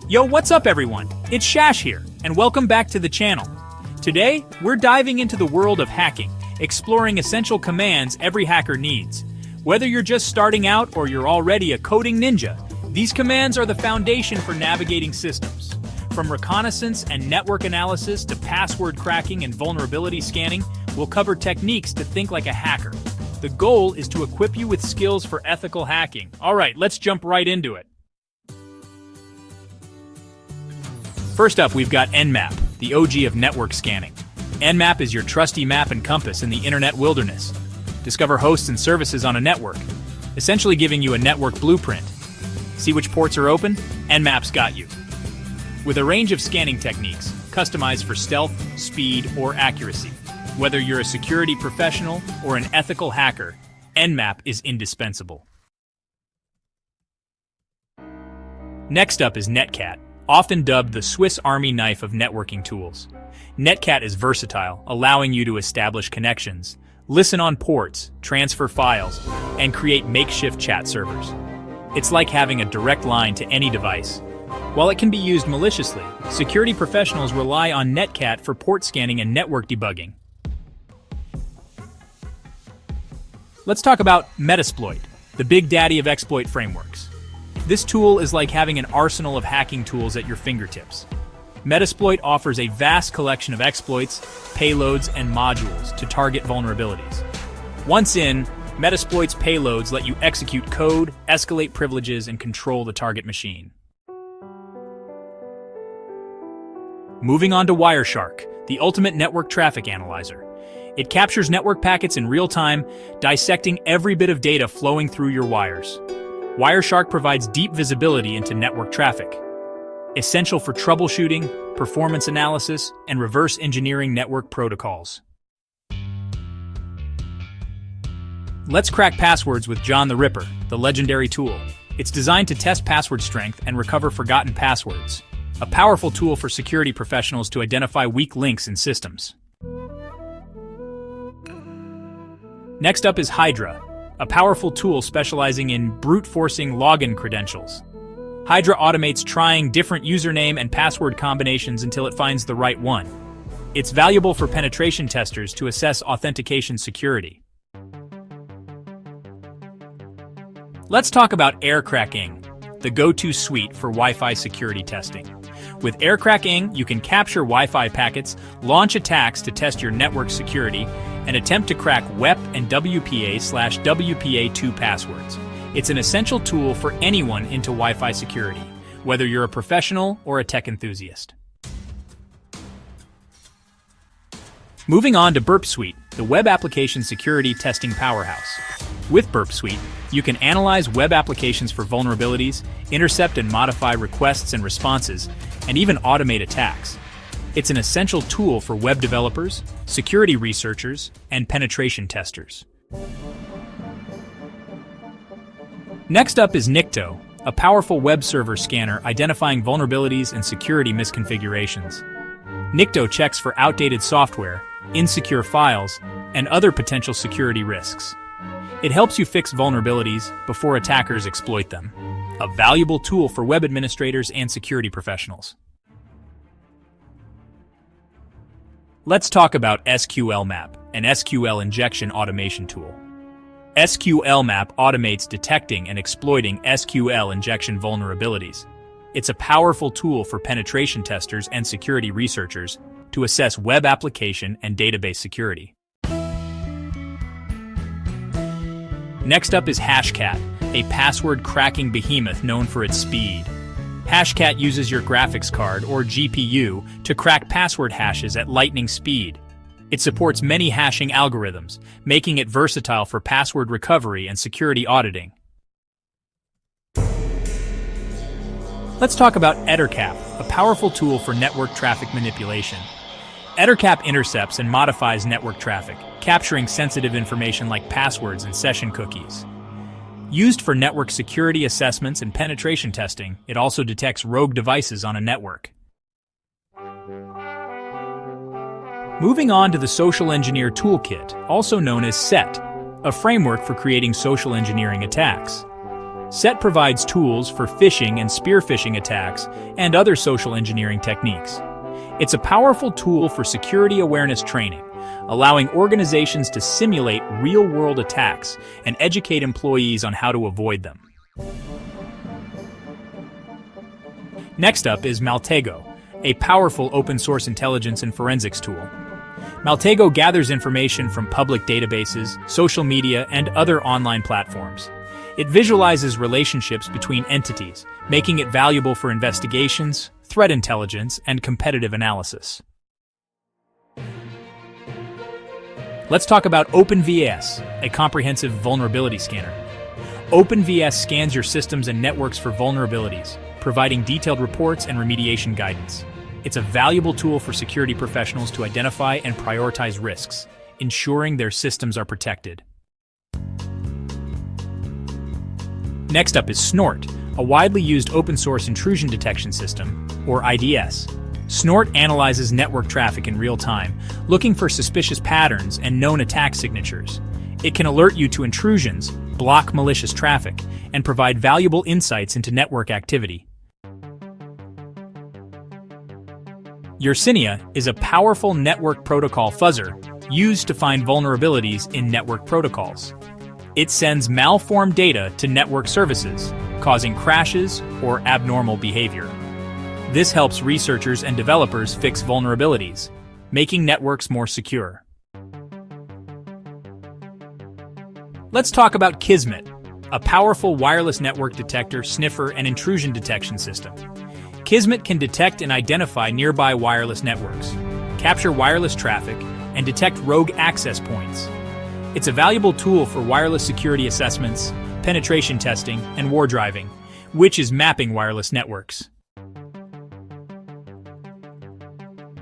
Yo, what's up everyone? It's Shash here, and welcome back to the channel. Today, we're diving into the world of hacking, exploring essential commands every hacker needs. Whether you're just starting out or you're already a coding ninja, these commands are the foundation for navigating systems. From reconnaissance and network analysis to password cracking and vulnerability scanning, we'll cover techniques to think like a hacker. The goal is to equip you with skills for ethical hacking. All right, let's jump right into it. First up, we've got Nmap, the OG of network scanning. Nmap is your trusty map and compass in the internet wilderness. Discover hosts and services on a network, essentially giving you a network blueprint. See which ports are open? Nmap's got you. With a range of scanning techniques, customized for stealth, speed, or accuracy. Whether you're a security professional or an ethical hacker, Nmap is indispensable. Next up is Netcat, often dubbed the Swiss Army knife of networking tools. Netcat is versatile, allowing you to establish connections, listen on ports, transfer files, and create makeshift chat servers. It's like having a direct line to any device. While it can be used maliciously, security professionals rely on Netcat for port scanning and network debugging. Let's talk about Metasploit, the big daddy of exploit frameworks. This tool is like having an arsenal of hacking tools at your fingertips. Metasploit offers a vast collection of exploits, payloads, and modules to target vulnerabilities. Once in, Metasploit's payloads let you execute code, escalate privileges, and control the target machine. Moving on to Wireshark, the ultimate network traffic analyzer. It captures network packets in real time, dissecting every bit of data flowing through your wires. Wireshark provides deep visibility into network traffic, essential for troubleshooting, performance analysis, and reverse engineering network protocols. Let's crack passwords with John the Ripper, the legendary tool. It's designed to test password strength and recover forgotten passwords. A powerful tool for security professionals to identify weak links in systems. Next up is Hydra, a powerful tool specializing in brute-forcing login credentials. Hydra automates trying different username and password combinations until it finds the right one. It's valuable for penetration testers to assess authentication security. Let's talk air cracking, the go-to suite for Wi-Fi security testing. With air cracking, you can capture Wi-Fi packets, launch attacks to test your network security, and attempt to crack WEP and WPA/WPA2 passwords. It's an essential tool for anyone into Wi-Fi security, whether you're a professional or a tech enthusiast. Moving on to Burp Suite, the web application security testing powerhouse. With Burp Suite, you can analyze web applications for vulnerabilities, intercept and modify requests and responses, and even automate attacks. It's an essential tool for web developers, security researchers, and penetration testers. Next up is Nikto, a powerful web server scanner identifying vulnerabilities and security misconfigurations. Nikto checks for outdated software, insecure files, and other potential security risks. It helps you fix vulnerabilities before attackers exploit them. A valuable tool for web administrators and security professionals. Let's talk about SQL Map, an SQL Injection Automation Tool. SQL Map automates detecting and exploiting SQL injection vulnerabilities. It's a powerful tool for penetration testers and security researchers to assess web application and database security. Next up is Hashcat, a password cracking behemoth known for its speed. Hashcat uses your graphics card, or GPU, to crack password hashes at lightning speed. It supports many hashing algorithms, making it versatile for password recovery and security auditing. Let's talk about Ettercap, a powerful tool for network traffic manipulation. Ettercap intercepts and modifies network traffic, capturing sensitive information like passwords and session cookies. Used for network security assessments and penetration testing, it also detects rogue devices on a network. Moving on to the Social Engineer Toolkit, also known as SET, a framework for creating social engineering attacks. SET provides tools for phishing and spear phishing attacks and other social engineering techniques. It's a powerful tool for security awareness training, allowing organizations to simulate real-world attacks and educate employees on how to avoid them. Next up is Maltego, a powerful open-source intelligence and forensics tool. Maltego gathers information from public databases, social media, and other online platforms. It visualizes relationships between entities, making it valuable for investigations, threat intelligence, and competitive analysis. Let's talk about OpenVS, a comprehensive vulnerability scanner. OpenVS scans your systems and networks for vulnerabilities, providing detailed reports and remediation guidance. It's a valuable tool for security professionals to identify and prioritize risks, ensuring their systems are protected. Next up is Snort, a widely used open-source intrusion detection system, or IDS. Snort analyzes network traffic in real time, looking for suspicious patterns and known attack signatures. It can alert you to intrusions, block malicious traffic, and provide valuable insights into network activity. Yersinia is a powerful network protocol fuzzer used to find vulnerabilities in network protocols. It sends malformed data to network services, causing crashes or abnormal behavior. This helps researchers and developers fix vulnerabilities, making networks more secure. Let's talk about Kismet, a powerful wireless network detector, sniffer, and intrusion detection system. Kismet can detect and identify nearby wireless networks, capture wireless traffic, and detect rogue access points. It's a valuable tool for wireless security assessments, penetration testing, and war driving, which is mapping wireless networks.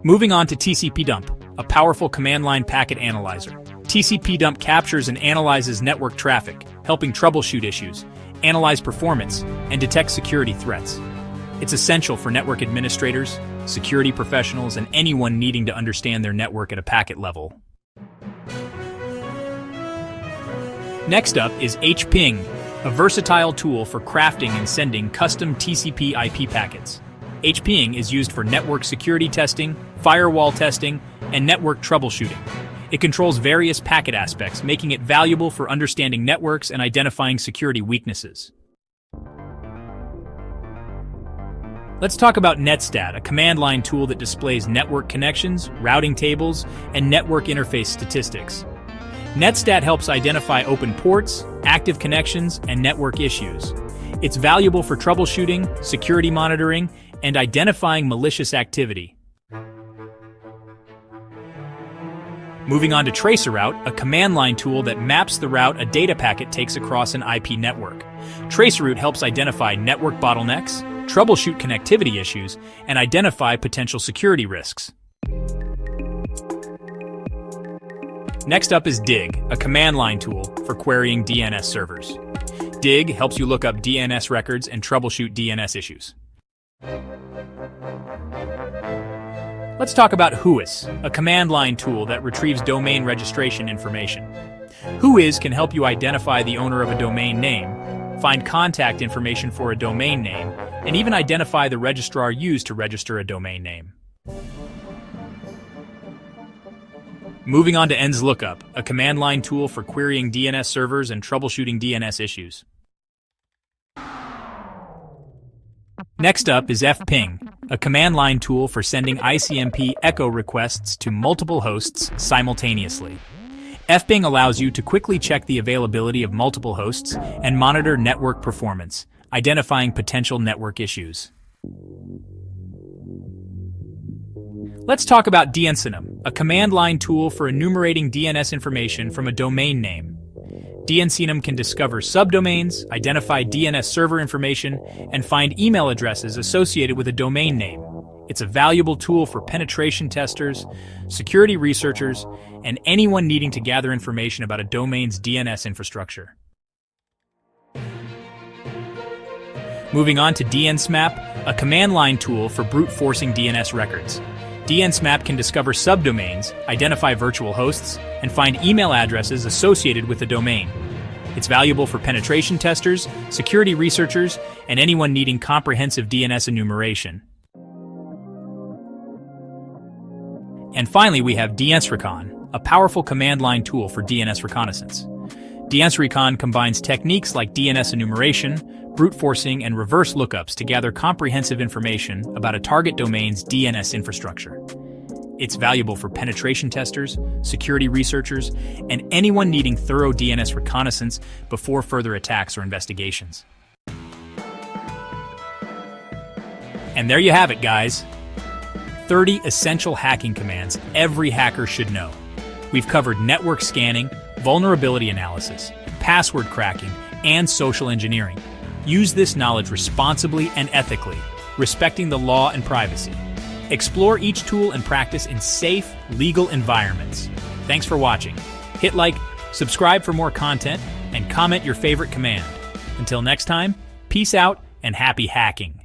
Moving on to TCP dump, a powerful command line packet analyzer. TCP dump captures and analyzes network traffic, helping troubleshoot issues, analyze performance, and detect security threats. It's essential for network administrators, security professionals, and anyone needing to understand their network at a packet level. Next up is HPing, a versatile tool for crafting and sending custom TCP IP packets. HPing is used for network security testing, firewall testing, and network troubleshooting. It controls various packet aspects, making it valuable for understanding networks and identifying security weaknesses. Let's talk about Netstat, a command line tool that displays network connections, routing tables, and network interface statistics. Netstat helps identify open ports, active connections, and network issues. It's valuable for troubleshooting, security monitoring, and identifying malicious activity. Moving on to TracerRoute, a command line tool that maps the route a data packet takes across an IP network. TracerRoute helps identify network bottlenecks, troubleshoot connectivity issues, and identify potential security risks. Next up is Dig, a command line tool for querying DNS servers. Dig helps you look up DNS records and troubleshoot DNS issues. Let's talk about Whois, a command line tool that retrieves domain registration information. Whois can help you identify the owner of a domain name, find contact information for a domain name, and even identify the registrar used to register a domain name. Moving on to DNS Lookup, a command line tool for querying DNS servers and troubleshooting DNS issues. Next up is fping, a command line tool for sending ICMP echo requests to multiple hosts simultaneously. fping allows you to quickly check the availability of multiple hosts and monitor network performance, identifying potential network issues. Let's talk about DNSenum, a command line tool for enumerating DNS information from a domain name. DNSenum can discover subdomains, identify DNS server information, and find email addresses associated with a domain name. It's a valuable tool for penetration testers, security researchers, and anyone needing to gather information about a domain's DNS infrastructure. Moving on to DNSMAP, a command line tool for brute forcing DNS records. DNSMAP can discover subdomains, identify virtual hosts, and find email addresses associated with the domain. It's valuable for penetration testers, security researchers, and anyone needing comprehensive DNS enumeration. And finally, we have DNS Recon, a powerful command line tool for DNS reconnaissance. DNS Recon combines techniques like DNS enumeration, brute forcing, and reverse lookups to gather comprehensive information about a target domain's DNS infrastructure. It's valuable for penetration testers, security researchers, and anyone needing thorough DNS reconnaissance before further attacks or investigations. And there you have it, guys. 30 essential hacking commands every hacker should know. We've covered network scanning, vulnerability analysis, password cracking, and social engineering. Use this knowledge responsibly and ethically, respecting the law and privacy. Explore each tool and practice in safe, legal environments. Thanks for watching. Hit like, subscribe for more content, and comment your favorite command. Until next time, peace out and happy hacking.